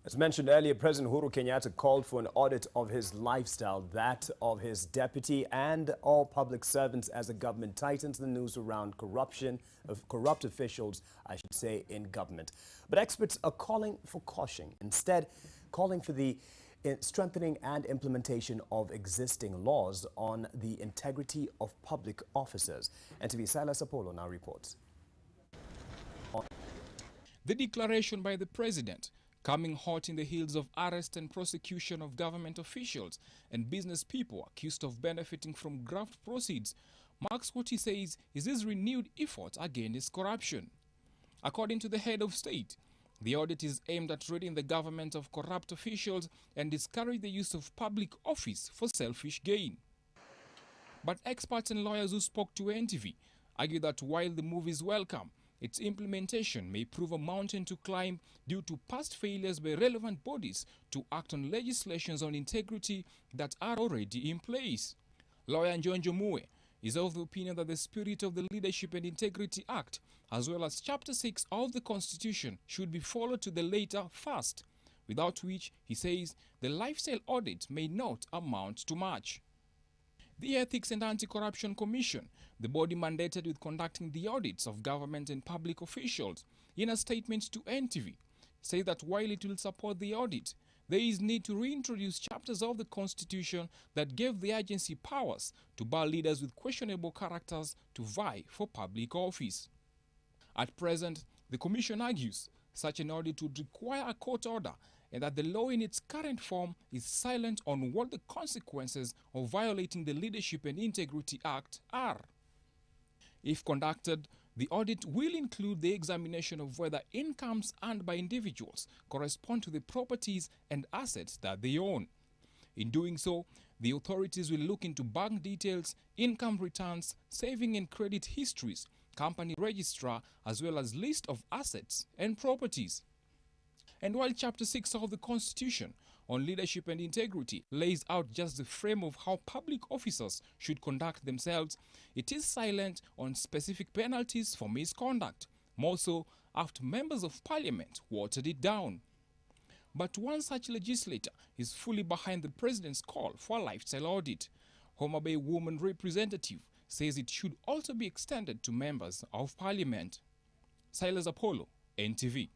As mentioned earlier, President Uhuru Kenyatta called for an audit of his lifestyle, that of his deputy and all public servants, as the government tightens the noose around corruption of corrupt officials, I should say, in government. But experts are calling for caution, instead calling for the strengthening and implementation of existing laws on the integrity of public officers. NTV Silas now reports. The declaration by the president, coming hot in the heels of arrest and prosecution of government officials and business people accused of benefiting from graft proceeds, marks what he says is his renewed effort against corruption. According to the head of state, the audit is aimed at ridding the government of corrupt officials and discourage the use of public office for selfish gain. But experts and lawyers who spoke to NTV argue that while the move is welcome, its implementation may prove a mountain to climb due to past failures by relevant bodies to act on legislations on integrity that are already in place. Lawyer Njonjo Mue is of the opinion that the spirit of the Leadership and Integrity Act, as well as Chapter 6 of the Constitution, should be followed to the later first, without which, he says, the lifestyle audit may not amount to much. The Ethics and Anti-Corruption Commission, the body mandated with conducting the audits of government and public officials, in a statement to NTV, say that while it will support the audit, there is need to reintroduce chapters of the Constitution that gave the agency powers to bar leaders with questionable characters to vie for public office. At present, the Commission argues such an audit would require a court order and that the law in its current form is silent on what the consequences of violating the Leadership and Integrity Act are. If conducted, the audit will include the examination of whether incomes earned by individuals correspond to the properties and assets that they own. In doing so, the authorities will look into bank details, income returns, saving and credit histories, company registrar, as well as list of assets and properties. And while Chapter 6 of the Constitution on Leadership and Integrity lays out just the frame of how public officers should conduct themselves, it is silent on specific penalties for misconduct, more so after members of parliament watered it down. But one such legislator is fully behind the president's call for a lifestyle audit. Homa Bay woman representative says it should also be extended to members of parliament. Silas, NTV.